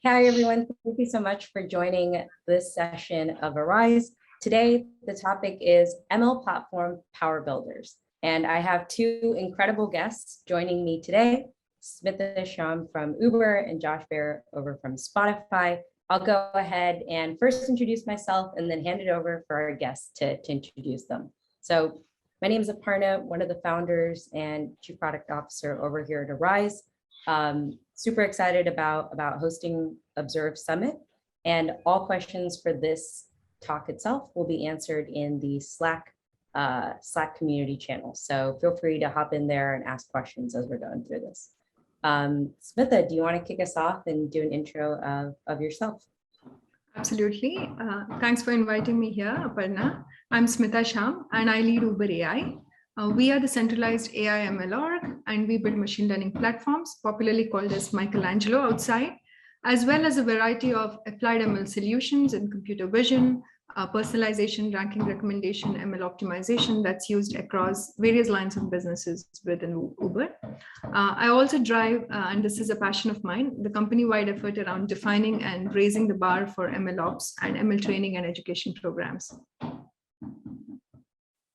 Hi, everyone. Thank you so much for joining this session of Arize. Today, the topic is ML Platform Power Builders. And I have two incredible guests joining me today, Smitha Sham from Uber and Josh Bear over from Spotify. I'll go ahead and first introduce myself and then hand it over for our guests to introduce them. So my name is Aparna, one of the founders and Chief Product Officer over here at Arize. Super excited about hosting Observe Summit, and all questions for this talk itself will be answered in the Slack community channel. So feel free to hop in there and ask questions as we're going through this. Smitha, do you want to kick us off and do an intro of yourself? Absolutely. Thanks for inviting me here, Aparna. I'm Smitha Sham, and I lead Uber AI. We are the centralized AI ML org, and we build machine learning platforms, popularly called as Michelangelo outside, as well as a variety of applied ML solutions in computer vision, personalization, ranking recommendation, ML optimization that's used across various lines of businesses within Uber. I also drive, and this is a passion of mine, the company-wide effort around defining and raising the bar for ML ops and ML training and education programs.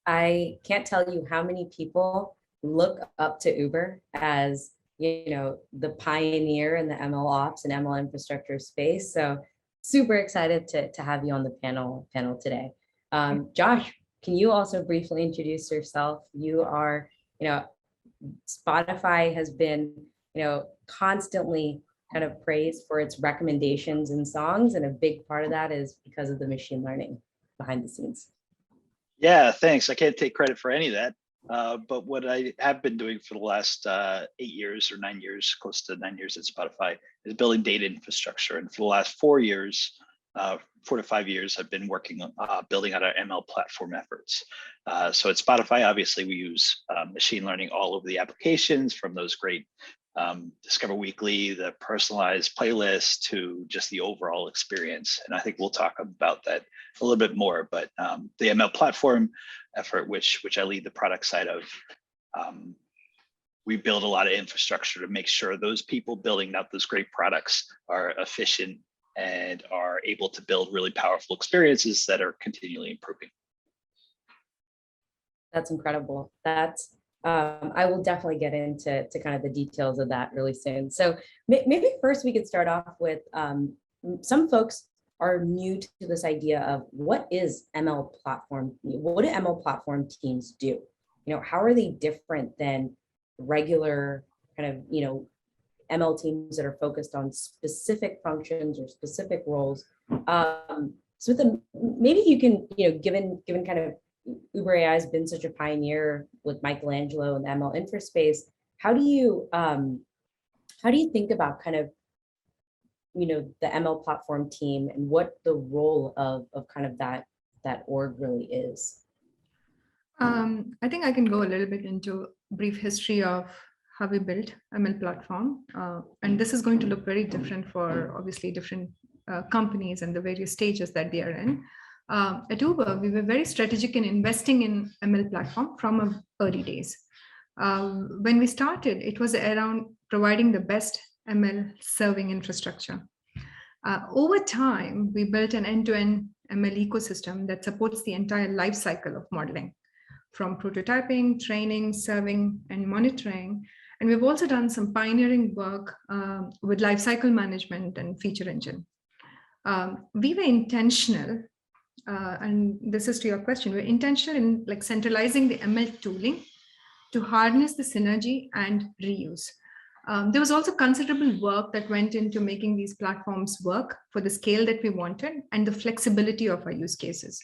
I can't tell you how many people look up to Uber as, the pioneer in the ML ops and ML infrastructure space. So super excited to have you on the panel today. Josh, can you also briefly introduce yourself? You are, Spotify has been, constantly kind of praised for its recommendations in songs. And a big part of that is because of the machine learning behind the scenes. Yeah, thanks. I can't take credit for any of that. But what I have been doing for the last 8 years or 9 years, close to 9 years at Spotify, is building data infrastructure. And for the last 4 years, 4 to 5 years, I've been working on building out our ML platform efforts. So at Spotify, obviously, we use machine learning all over the applications, from those great Discover Weekly, the personalized playlist, to just the overall experience. And I think we'll talk about that a little bit more. But the ML platform effort, which I lead the product side of, we build a lot of infrastructure to make sure those people building out those great products are efficient and are able to build really powerful experiences that are continually improving. That's incredible. I will definitely get into kind of the details of that really soon. So maybe first we could start off with some folks are new to this idea of what is ML platform? What do ML platform teams do? How are they different than regular kind of, ML teams that are focused on specific functions or specific roles? So maybe you can, given kind of Uber AI has been such a pioneer with Michelangelo and the ML infra space, how do you think about kind of, the ML platform team and what the role of kind of that org really is? I think I can go a little bit into brief history of how we built ML platform. And this is going to look very different for obviously different companies and the various stages that they are in. At Uber, we were very strategic in investing in ML platform from our early days. When we started, it was around providing the best ML serving infrastructure. Over time, we built an end-to-end ML ecosystem that supports the entire life cycle of modeling, from prototyping, training, serving, and monitoring. And we've also done some pioneering work with lifecycle management and feature engine. We were intentional, and this is to your question, we're intentional in centralizing the ML tooling to harness the synergy and reuse. There was also considerable work that went into making these platforms work for the scale that we wanted and the flexibility of our use cases.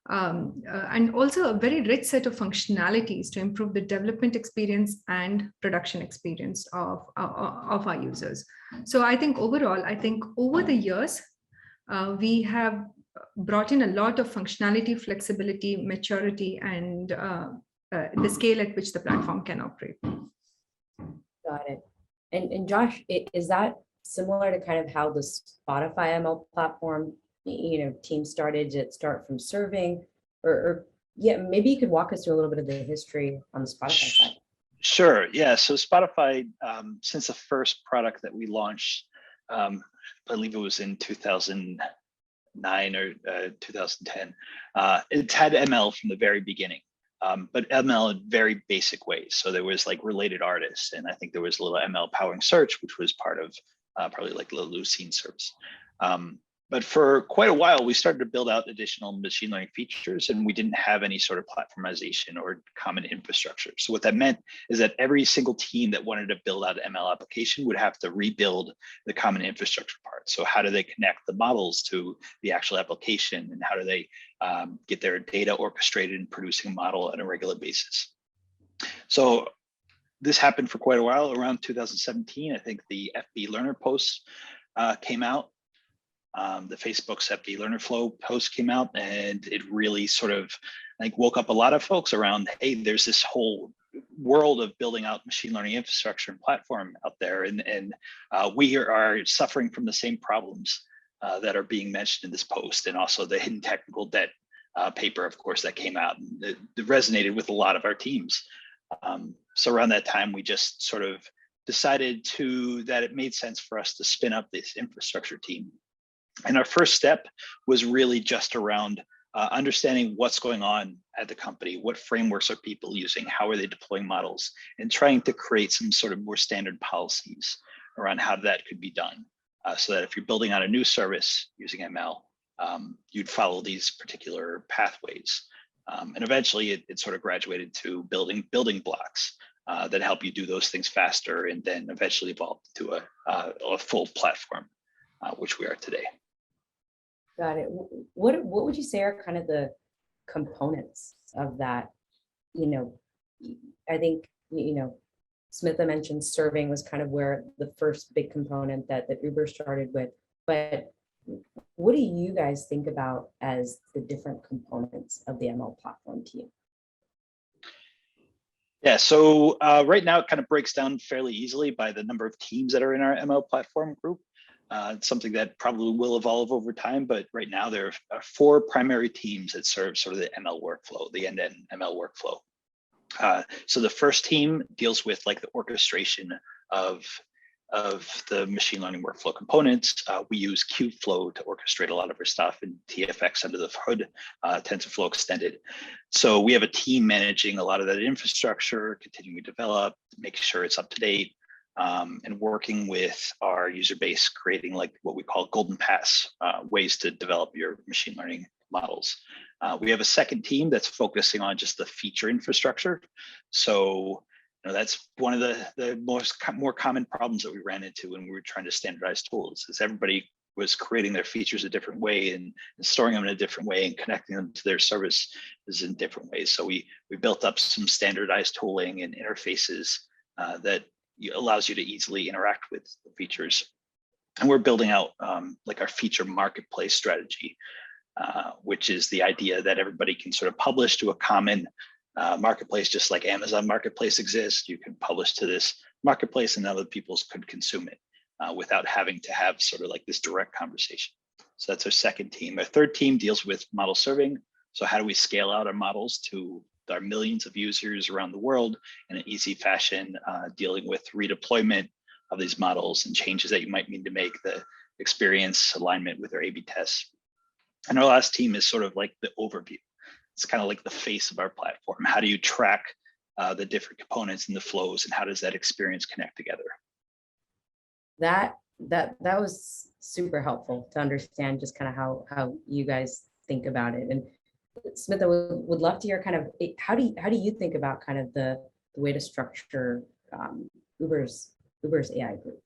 And also a very rich set of functionalities to improve the development experience and production experience of our users. So I think overall, over the years, we have brought in a lot of functionality, flexibility, maturity, and the scale at which the platform can operate. Got it. And Josh, is that similar to kind of how the Spotify ML platform, team started? Did it start from serving, or yeah, maybe you could walk us through a little bit of the history on the Spotify side. Sure. Yeah. So Spotify, since the first product that we launched I believe it was in 2009 or 2010. It's had ML from the very beginning, but ML in very basic ways. So there was like related artists, and I think there was a little ML powering search, which was part of probably like the Lucene service. But for quite a while, we started to build out additional machine learning features, and we didn't have any sort of platformization or common infrastructure. So what that meant is that every single team that wanted to build out an ML application would have to rebuild the common infrastructure part. So how do they connect the models to the actual application, and how do they get their data orchestrated and producing a model on a regular basis? So this happened for quite a while. Around 2017, I think the FB Learner posts came out. The Facebook's FB Learner Flow post came out, and it really sort of like woke up a lot of folks around, hey, there's this whole world of building out machine learning infrastructure and platform out there. And we are suffering from the same problems that are being mentioned in this post, and also the hidden technical debt paper, of course, that came out. And it resonated with a lot of our teams. So around that time, we just sort of decided that it made sense for us to spin up this infrastructure team. And our first step was really just around understanding what's going on at the company, what frameworks are people using, how are they deploying models, and trying to create some sort of more standard policies around how that could be done. So that if you're building out a new service using ML, you'd follow these particular pathways. And eventually it sort of graduated to building blocks that help you do those things faster, and then eventually evolved to a full platform, which we are today. Got it. What would you say are kind of the components of that? I think, Smitha mentioned serving was kind of where the first big component that Uber started with, but what do you guys think about as the different components of the ML platform to you? Yeah, so right now it kind of breaks down fairly easily by the number of teams that are in our ML platform group. It's something that probably will evolve over time, but right now there are 4 primary teams that serve sort of the ML workflow, the end-to-end ML workflow. So the first team deals with like the orchestration of the machine learning workflow components. We use Kubeflow to orchestrate a lot of our stuff, and TFX under the hood, TensorFlow extended. So we have a team managing a lot of that infrastructure, continuing to develop, making sure it's up to date, and working with our user base, creating like what we call golden paths, ways to develop your machine learning models. We have a second team that's focusing on just the feature infrastructure. So that's one of the more common problems that we ran into when we were trying to standardize tools, is everybody was creating their features a different way and storing them in a different way and connecting them to their services in different ways. So we built up some standardized tooling and interfaces that allows you to easily interact with the features. And we're building out like our feature marketplace strategy, which is the idea that everybody can sort of publish to a common marketplace, just like Amazon Marketplace exists. You can publish to this marketplace and other people could consume it without having to have sort of like this direct conversation. So that's our second team. Our third team deals with model serving. So how do we scale out our models to our millions of users around the world in an easy fashion, dealing with redeployment of these models and changes that you might need to make, the experience alignment with our A/B tests. And our last team is sort of like the overview. It's kind of like the face of our platform. How do you track the different components and the flows, and how does that experience connect together? That was super helpful to understand just kind of how you guys think about it. And Smitha, would love to hear kind of how do you think about kind of the way to structure Uber's AI group?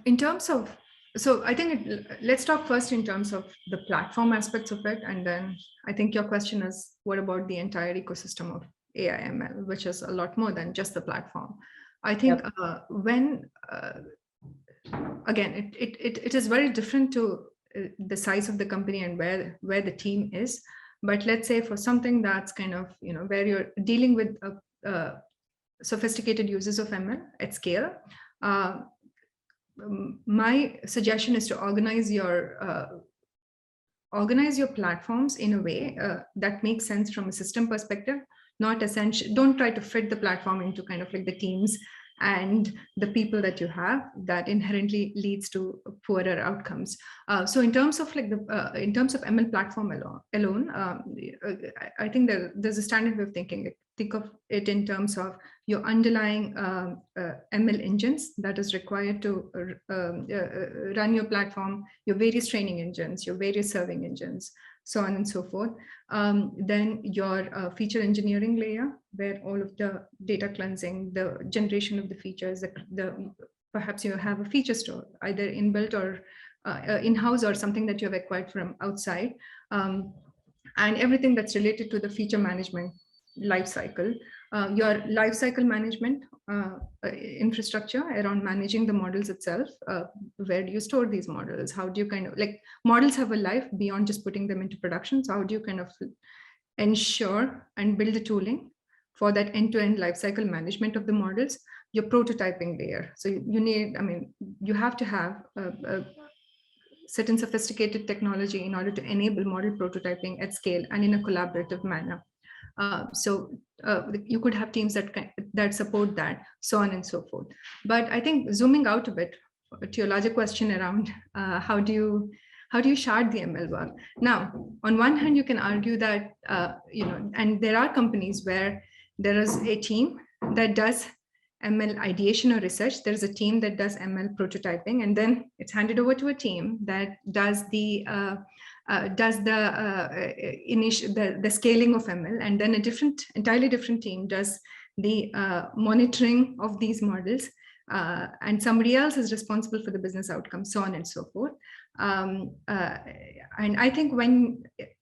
In terms of, so I think let's talk first in terms of the platform aspects of it, and then I think your question is, what about the entire ecosystem of AI ML, which is a lot more than just the platform. I think when again, it is very different to the size of the company and where the team is. But let's say for something that's kind of, where you're dealing with sophisticated users of ML at scale, my suggestion is to organize your platforms in a way that makes sense from a system perspective. Not essential. Don't try to fit the platform into kind of like the teams and the people that you have, that inherently leads to poorer outcomes. So in terms of like in terms of ML platform alone, I think there's a standard way of thinking. Think of it in terms of your underlying ML engines that is required to run your platform, your various training engines, your various serving engines, so on and so forth. Then your feature engineering layer, where all of the data cleansing, the generation of the features, perhaps you have a feature store, either inbuilt or in-house, or something that you have acquired from outside, and everything that's related to the feature management lifecycle. Your lifecycle management infrastructure around managing the models itself. Where do you store these models? How do you kind of like, models have a life beyond just putting them into production. So how do you kind of ensure and build the tooling for that end-to-end lifecycle management of the models? Your prototyping layer. So you need, I mean, you have to have a certain sophisticated technology in order to enable model prototyping at scale and in a collaborative manner. You could have teams that support that, so on and so forth. But I think zooming out a bit to your larger question around how do you shard the ML work? Now, on one hand, you can argue that and there are companies where there is a team that does ML ideation or research. There's a team that does ML prototyping, and then it's handed over to a team that does the scaling of ML, and then a entirely different team does the monitoring of these models, and somebody else is responsible for the business outcomes, so on and so forth. And I think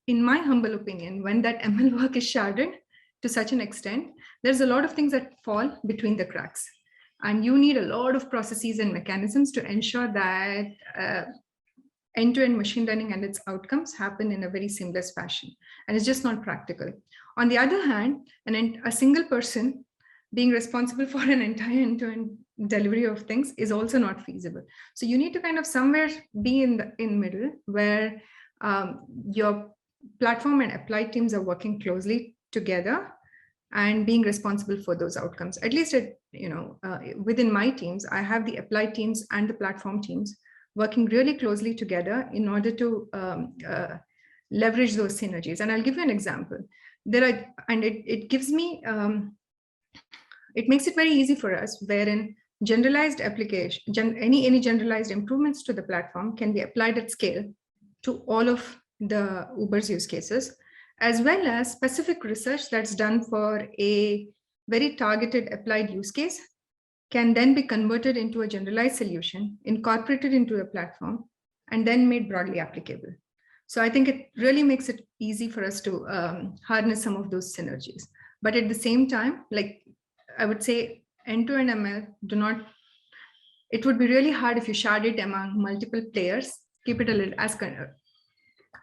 in my humble opinion, when that ML work is sharded to such an extent, there's a lot of things that fall between the cracks. And you need a lot of processes and mechanisms to ensure that end-to-end machine learning and its outcomes happen in a very seamless fashion. And it's just not practical. On the other hand, a single person being responsible for an entire end-to-end delivery of things is also not feasible. So you need to kind of somewhere be in middle, where your platform and applied teams are working closely together and being responsible for those outcomes. At least within my teams, I have the applied teams and the platform teams working really closely together in order to leverage those synergies. And I'll give you an example. It gives me, it makes it very easy for us, wherein generalized application, any generalized improvements to the platform can be applied at scale to all of the Uber's use cases, as well as specific research that's done for a very targeted applied use case can then be converted into a generalized solution, incorporated into a platform, and then made broadly applicable. So I think it really makes it easy for us to harness some of those synergies. But at the same time, like I would say, end-to-end ML, it would be really hard if you shard it among multiple players. Keep it a little,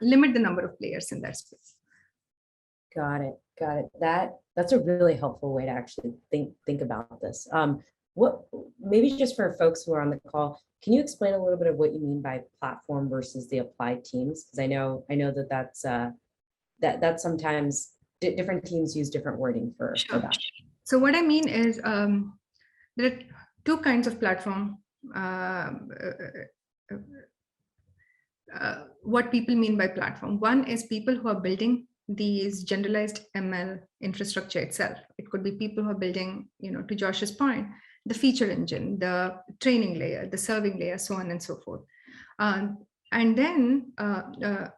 limit the number of players in that space. Got it. That's a really helpful way to actually think about this. Maybe just for folks who are on the call, can you explain a little bit of what you mean by platform versus the applied teams? Because I know that's sometimes different teams use different wording for that. So what I mean is there are two kinds of platform. What people mean by platform. One is people who are building these generalized ML infrastructure itself. It could be people who are building, to Josh's point, the feature engine, the training layer, the serving layer, so on and so forth. And then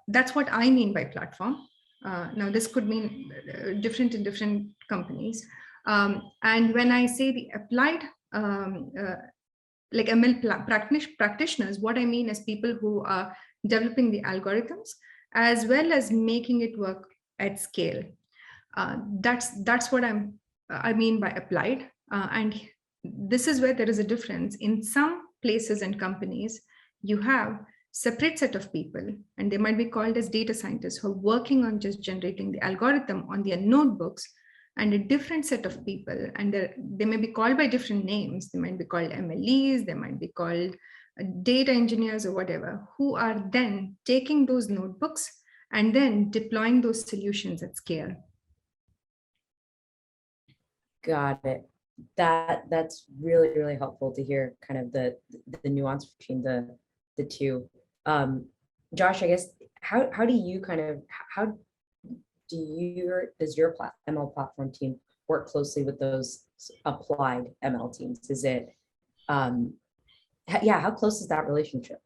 that's what I mean by platform. Now, this could mean different in different companies. And when I say the applied, like ML practitioners, what I mean is people who are developing the algorithms as well as making it work at scale. That's what I mean by applied. And this is where there is a difference. In some places and companies, you have separate set of people, and they might be called as data scientists, who are working on just generating the algorithm on their notebooks, and a different set of people, and they may be called by different names. They might be called MLEs, they might be called data engineers or whatever, who are then taking those notebooks and then deploying those solutions at scale. Got it. That's really, really helpful to hear kind of the nuance between the two. Josh, I guess, how do you kind of, how does your ML platform team work closely with those applied ML teams? Is it, yeah, how close is that relationship?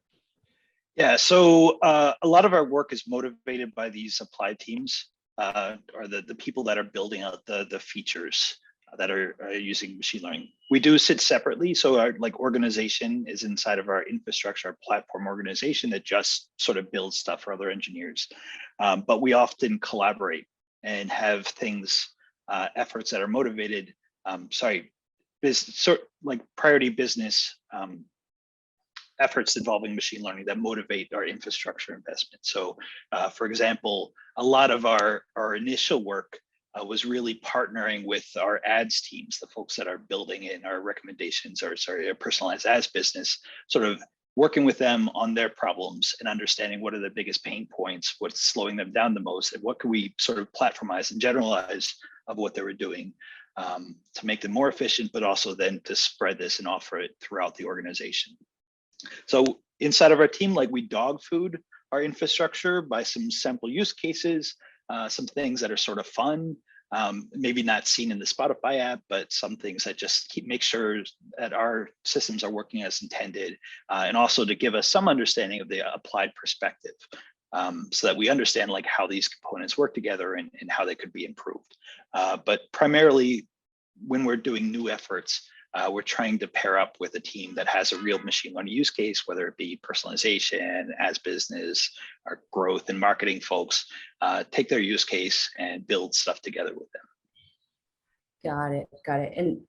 Yeah, so a lot of our work is motivated by these applied teams, or the people that are building out the features that are using machine learning. We do sit separately, so our like organization is inside of our infrastructure, our platform organization that just sort of builds stuff for other engineers. But we often collaborate and have things, efforts that are motivated, like priority business efforts involving machine learning that motivate our infrastructure investment. So for example, a lot of our initial work was really partnering with our ads teams, the folks that are building in our recommendations, or sorry, a personalized ads business, sort of working with them on their problems and understanding what are the biggest pain points, what's slowing them down the most, and what can we sort of platformize and generalize of what they were doing to make them more efficient, but also then to spread this and offer it throughout the organization. So inside of our team, like we dog food our infrastructure by some sample use cases, some things that are sort of fun, maybe not seen in the Spotify app, but some things that just make sure that our systems are working as intended, and also to give us some understanding of the applied perspective, so that we understand like how these components work together and how they could be improved. But primarily, when we're doing new efforts, we're trying to pair up with a team that has a real machine learning use case, whether it be personalization, as business, our growth and marketing folks, take their use case and build stuff together with them. Got it. Got it. And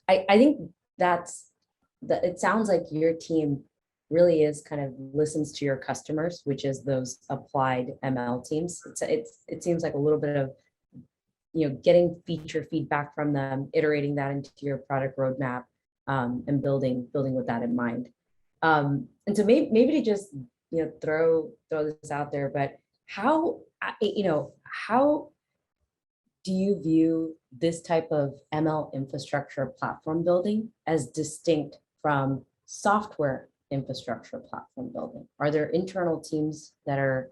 I think it sounds like your team really is kind of listens to your customers, which is those applied ML teams. It seems like a little bit of, getting feature feedback from them, iterating that into your product roadmap, and building with that in mind. And so maybe to just, throw this out there, but how do you view this type of ML infrastructure platform building as distinct from software infrastructure platform building? Are there internal teams that are,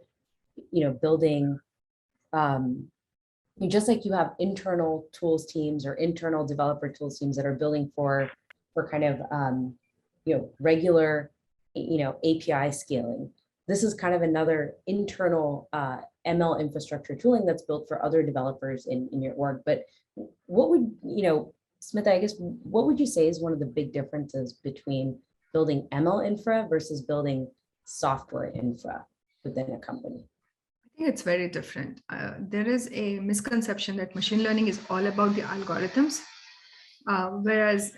building, just like you have internal tools teams or internal developer tools teams that are building for kind of regular API scaling. This is kind of another internal ML infrastructure tooling that's built for other developers in your org. But what would, Smith, I guess, what would you say is one of the big differences between building ML infra versus building software infra within a company? I think it's very different. There is a misconception that machine learning is all about the algorithms, whereas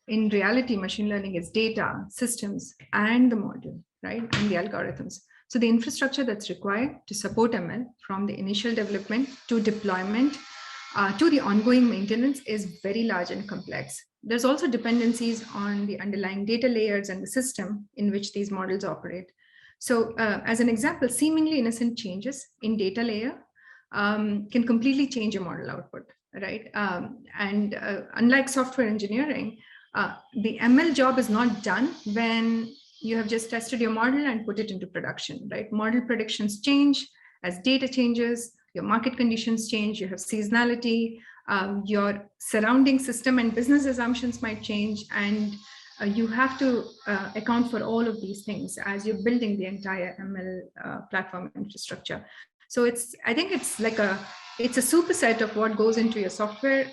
in reality, machine learning is data, systems, and the model, right? And the algorithms. So the infrastructure that's required to support ML from the initial development to deployment to the ongoing maintenance is very large and complex. There's also dependencies on the underlying data layers and the system in which these models operate. So as an example, seemingly innocent changes in data layer can completely change a model output, right? And unlike software engineering, the ML job is not done when you have just tested your model and put it into production, right? Model predictions change as data changes, your market conditions change, you have seasonality, your surrounding system and business assumptions might change, and you have to account for all of these things as you're building the entire ML platform infrastructure. So I think it's like it's a superset of what goes into your software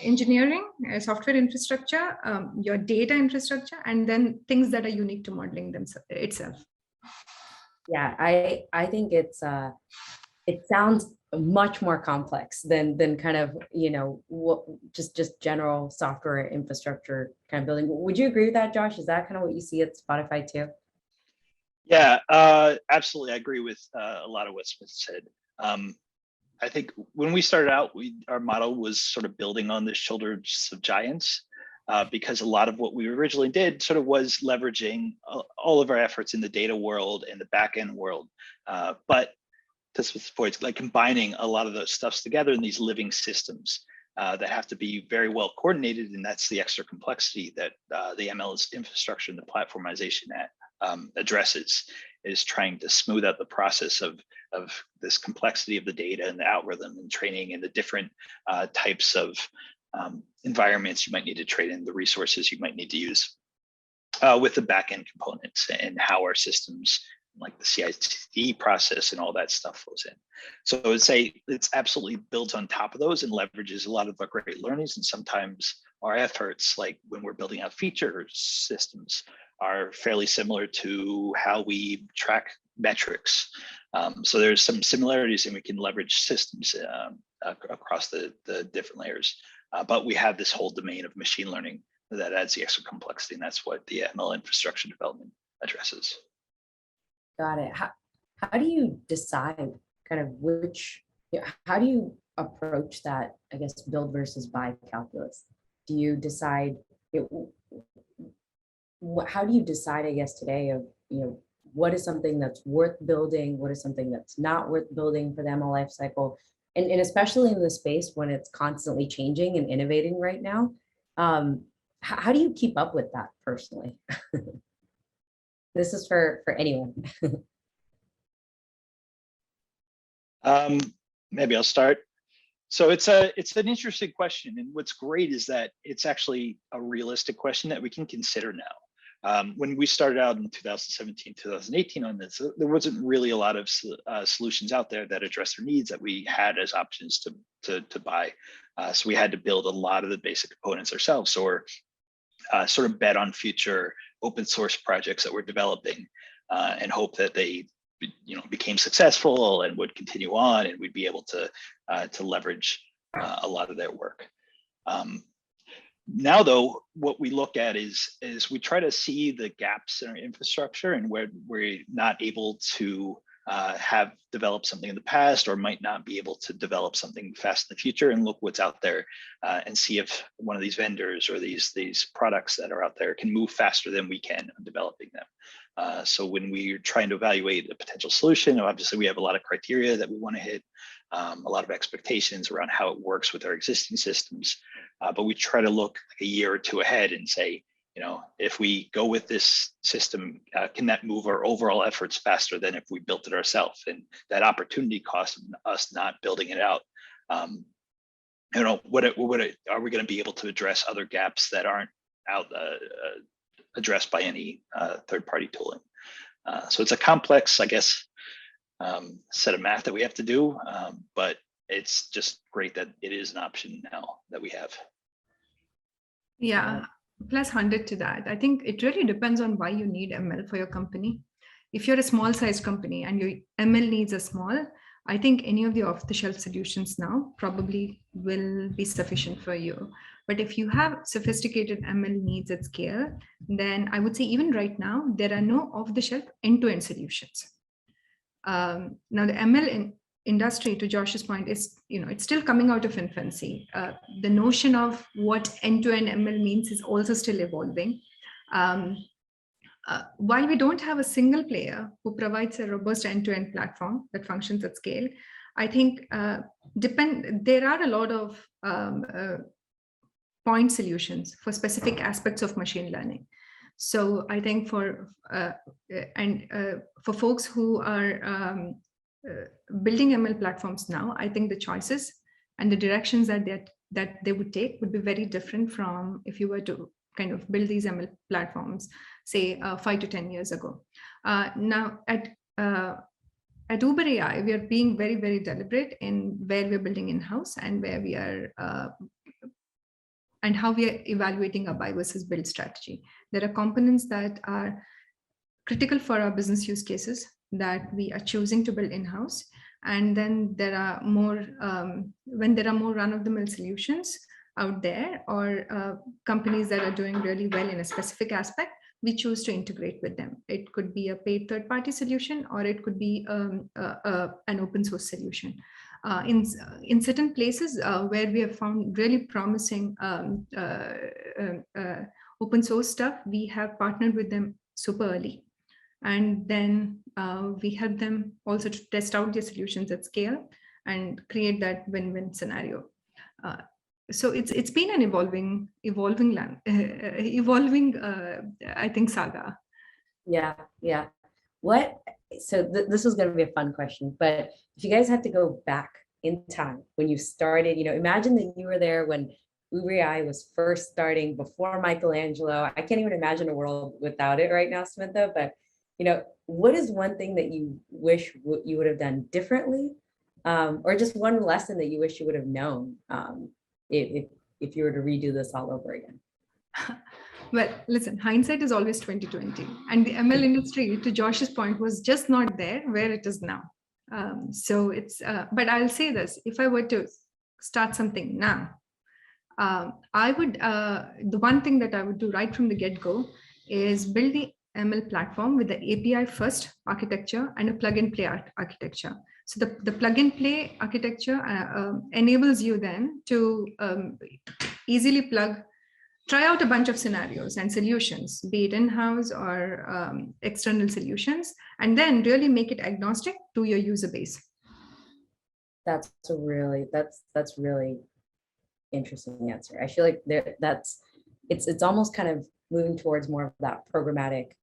engineering, software infrastructure, your data infrastructure, and then things that are unique to modeling itself. Yeah, I think it sounds much more complex than kind of, what just general software infrastructure kind of building. Would you agree with that, Josh? Is that kind of what you see at Spotify too? Yeah, absolutely. I agree with a lot of what Smith said. I think when we started out, our model was sort of building on the shoulders of giants, because a lot of what we originally did sort of was leveraging all of our efforts in the data world and the backend world. But this was the point, like combining a lot of those stuffs together in these living systems. that have to be very well coordinated, and that's the extra complexity that the ML's infrastructure and the platformization addresses, is trying to smooth out the process of this complexity of the data and the algorithm and training and the different types of environments you might need to train in, the resources you might need to use with the backend components and how our systems like the CI/CD process and all that stuff flows in. So I would say it's absolutely built on top of those and leverages a lot of our great learnings. And sometimes our efforts, like when we're building out feature systems, are fairly similar to how we track metrics. So there's some similarities, and we can leverage systems across the different layers. But we have this whole domain of machine learning that adds the extra complexity, and that's what the ML infrastructure development addresses. Got it. How do you decide kind of which, how do you approach that, I guess, build versus buy calculus? Do you decide, how do you decide, I guess, today of, what is something that's worth building? What is something that's not worth building for the ML life cycle? And especially in the space when it's constantly changing and innovating right now, how do you keep up with that personally? This is for anyone. Maybe I'll start. So it's an interesting question, and what's great is that it's actually a realistic question that we can consider now. When we started out in 2017, 2018 on this, there wasn't really a lot of solutions out there that address their needs that we had as options to buy. So we had to build a lot of the basic components ourselves, or sort of bet on future open source projects that we're developing and hope that they became successful and would continue on, and we'd be able to leverage a lot of their work. Now, though, what we look at is we try to see the gaps in our infrastructure and where we're not able to have developed something in the past, or might not be able to develop something fast in the future, and look what's out there and see if one of these vendors or these products that are out there can move faster than we can on developing them. So when we're trying to evaluate a potential solution, obviously we have a lot of criteria that we want to hit, a lot of expectations around how it works with our existing systems, but we try to look like a year or two ahead and say, if we go with this system, can that move our overall efforts faster than if we built it ourselves? And that opportunity cost of us not building it out, are we going to be able to address other gaps that aren't out addressed by any third-party tooling? So it's a complex, I guess, set of math that we have to do, but it's just great that it is an option now that we have. Yeah. Plus 100 to that. I think it really depends on why you need ML for your company. If you're a small sized company and your ML needs are small, I think any of the off-the-shelf solutions now probably will be sufficient for you. But if you have sophisticated ML needs at scale, then I would say even right now, there are no off-the-shelf end-to-end solutions. Now the ML industry, to Josh's point, is it's still coming out of infancy. The notion of what end-to-end ML means is also still evolving. While we don't have a single player who provides a robust end-to-end platform that functions at scale, I think there are a lot of point solutions for specific aspects of machine learning. So I think for folks who are building ML platforms now, I think the choices and the directions that they would take would be very different from if you were to kind of build these ML platforms, say 5 to 10 years ago. Now at Uber AI, we are being very, very deliberate in where we're building in-house and where we are and how we are evaluating our buy versus build strategy. There are components that are critical for our business use cases that we are choosing to build in-house. And then there are more, when there are more run-of-the-mill solutions out there, or companies that are doing really well in a specific aspect, we choose to integrate with them. It could be a paid third-party solution, or it could be an open source solution. In certain places where we have found really promising open source stuff, we have partnered with them super early. And then we help them also to test out their solutions at scale and create that win-win scenario. so it's been an evolving I think saga. Yeah. This was going to be a fun question, but if you guys had to go back in time when you started, imagine that you were there when Uber AI was first starting before Michelangelo. I can't even imagine a world without it right now, Samantha, but what is one thing that you wish you would have done differently? Or just one lesson that you wish you would have known if you were to redo this all over again? Well, listen, hindsight is always 2020, and the ML industry, to Josh's point, was just not there where it is now. So it's, but I'll say this: if I were to start something now, I would. The one thing that I would do right from the get-go is build the ML platform with the API first architecture and a plug-and-play architecture. So the plug-and-play architecture enables you then to easily try out a bunch of scenarios and solutions, be it in-house or external solutions, and then really make it agnostic to your user base. That's really interesting answer. I feel like it's almost kind of moving towards more of that programmatic,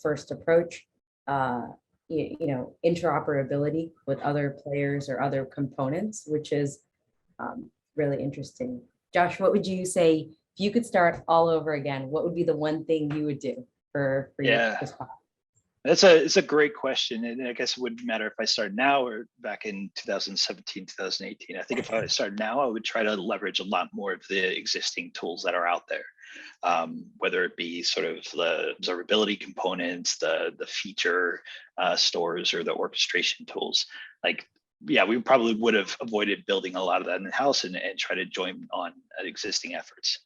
first approach, interoperability with other players or other components, which is really interesting. Josh, what would you say if you could start all over again? What would be the one thing you would do for Yeah. this product? It's a great question, and I guess it wouldn't matter if I started now or back in 2017, 2018. I think if I started now, I would try to leverage a lot more of the existing tools that are out there, whether it be sort of the observability components, the feature stores, or the orchestration tools. We probably would have avoided building a lot of that in house and try to join on existing efforts.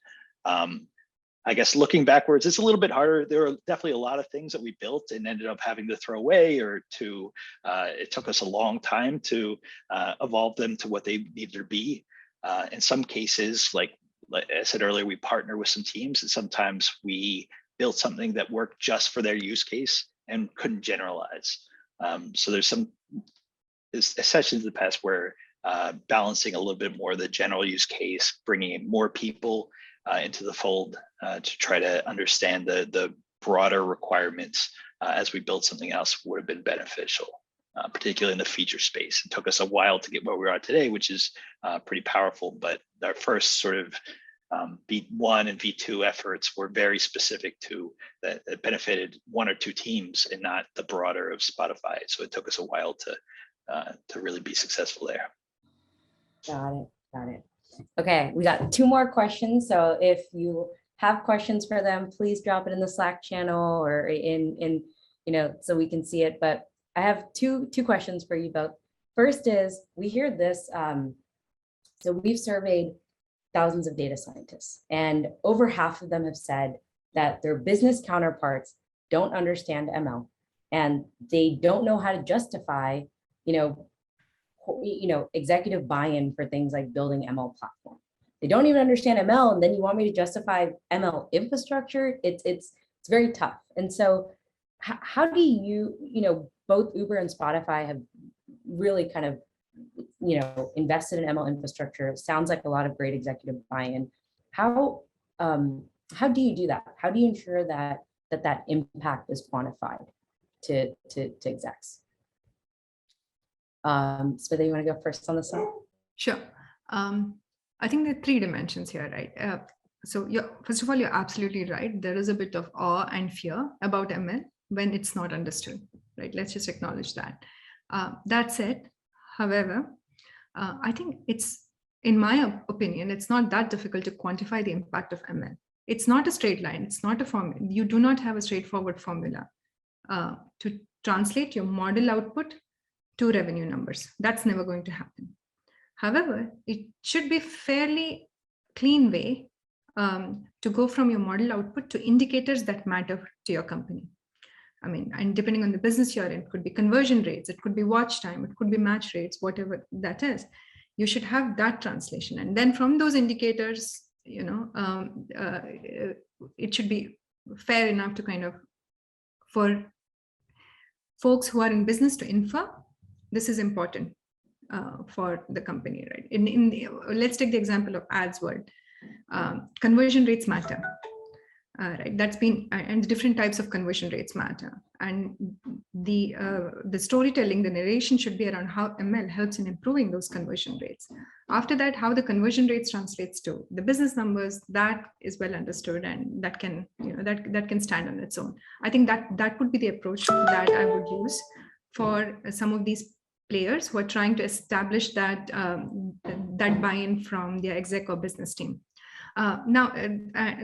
I guess looking backwards, it's a little bit harder. There are definitely a lot of things that we built and ended up having to throw away, or it took us a long time to evolve them to what they needed to be. In some cases, like I said earlier, we partner with some teams, and sometimes we built something that worked just for their use case and couldn't generalize. So there's some sessions in the past where balancing a little bit more the general use case, bringing in more people into the fold to try to understand the broader requirements as we build something else would have been beneficial, particularly in the feature space. It took us a while to get where we are today, which is pretty powerful, but our first sort of V1 and V2 efforts were very specific to that benefited one or two teams and not the broader of Spotify. So it took us a while to really be successful there. Got it. Okay, we got two more questions. So if you have questions for them, please drop it in the Slack channel or in so we can see it. But I have two questions for you both. First is, we hear this, so we've surveyed thousands of data scientists, and over half of them have said that their business counterparts don't understand ML, and they don't know how to justify, executive buy-in for things like building ML platform. They don't even understand ML, and then you want me to justify ML infrastructure? It's very tough. And so how do you, both Uber and Spotify have really kind of, invested in ML infrastructure. It sounds like a lot of great executive buy-in. How do you do that? How do you ensure that impact is quantified to execs? Smitha, you want to go first on this one? Sure. I think there are three dimensions here, right? So first of all, you're absolutely right. There is a bit of awe and fear about ML when it's not understood, right? Let's just acknowledge that. That said, however, I think in my opinion, it's not that difficult to quantify the impact of ML. It's not a straight line. It's not a formula. You do not have a straightforward formula to translate your model output to revenue numbers. That's never going to happen. However, it should be fairly clean way to go from your model output to indicators that matter to your company. I mean, and depending on the business you're in, it could be conversion rates, it could be watch time, it could be match rates, whatever that is. You should have that translation. And then from those indicators, it should be fair enough to kind of, for folks who are in business to infer, this is important. for the company, right? Let's take the example of ads world. Conversion rates matter. Right, that's been, and different types of conversion rates matter, and the storytelling, the narration should be around how ML helps in improving those conversion rates. After that, how the conversion rates translates to the business numbers, that is well understood, and that can, that can stand on its own. I think that would be the approach that I would use for some of these players who are trying to establish that that buy-in from their exec or business team. Now,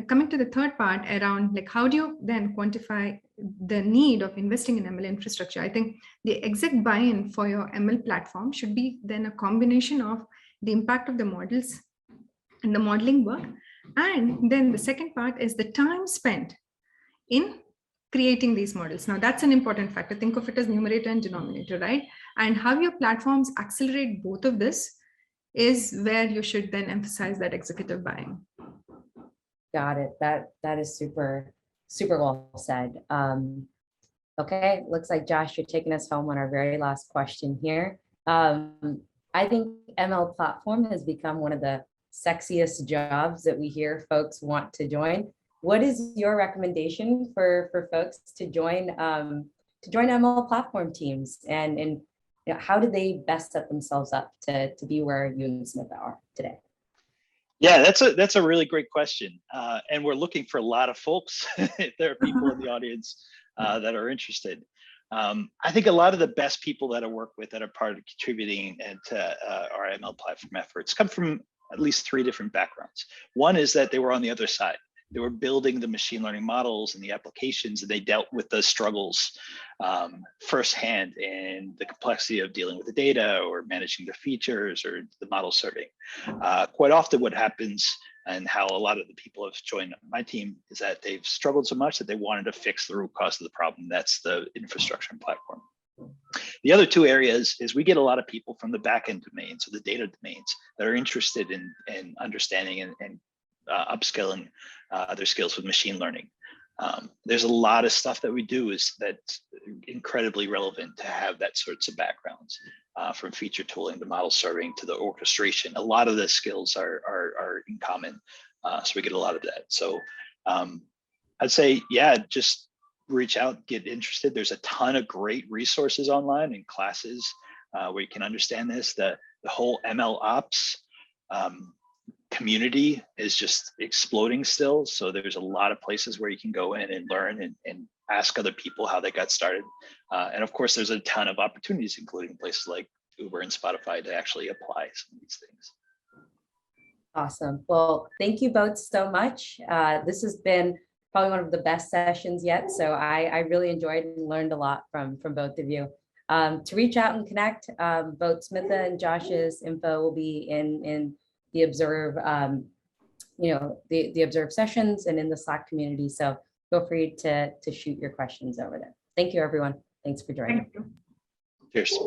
coming to the third part around like, how do you then quantify the need of investing in ML infrastructure? I think the exec buy-in for your ML platform should be then a combination of the impact of the models and the modeling work. And then the second part is the time spent in creating these models. Now, that's an important factor. Think of it as numerator and denominator, right? And how your platforms accelerate both of this is where you should then emphasize that executive buying. Got it. That is super well said. Okay, looks like Josh, you're taking us home on our very last question here. I think ML platform has become one of the sexiest jobs that we hear folks want to join. What is your recommendation for folks to join ML platform teams, and how do they best set themselves up to be where you and Smith are today? Yeah, that's a really great question. And we're looking for a lot of folks. If there are people in the audience that are interested. I think a lot of the best people that I work with that are part of contributing to our ML platform efforts come from at least 3 different backgrounds. One is that they were on the other side. They were building the machine learning models and the applications, and they dealt with the struggles firsthand and the complexity of dealing with the data or managing the features or the model serving. Quite often what happens, and how a lot of the people have joined my team, is that they've struggled so much that they wanted to fix the root cause of the problem. That's the infrastructure and platform. The other 2 areas is we get a lot of people from the backend domains, so the data domains, that are interested in understanding and upskilling their skills with machine learning. There's a lot of stuff that we do that's incredibly relevant to have that sorts of backgrounds, from feature tooling to model serving to the orchestration. A lot of the skills are in common, so we get a lot of that. So I'd say, yeah, just reach out, get interested. There's a ton of great resources online and classes where you can understand this. The whole ML ops community is just exploding still. So there's a lot of places where you can go in and learn and ask other people how they got started. And of course, there's a ton of opportunities, including places like Uber and Spotify, to actually apply some of these things. Awesome. Well, thank you both so much. This has been probably one of the best sessions yet. So I really enjoyed and learned a lot from both of you. To reach out and connect, both Smitha and Josh's info will be in the Observe, the Observe sessions and in the Slack community. So feel free to shoot your questions over there. Thank you, everyone. Thanks for joining. Thank you. Cheers.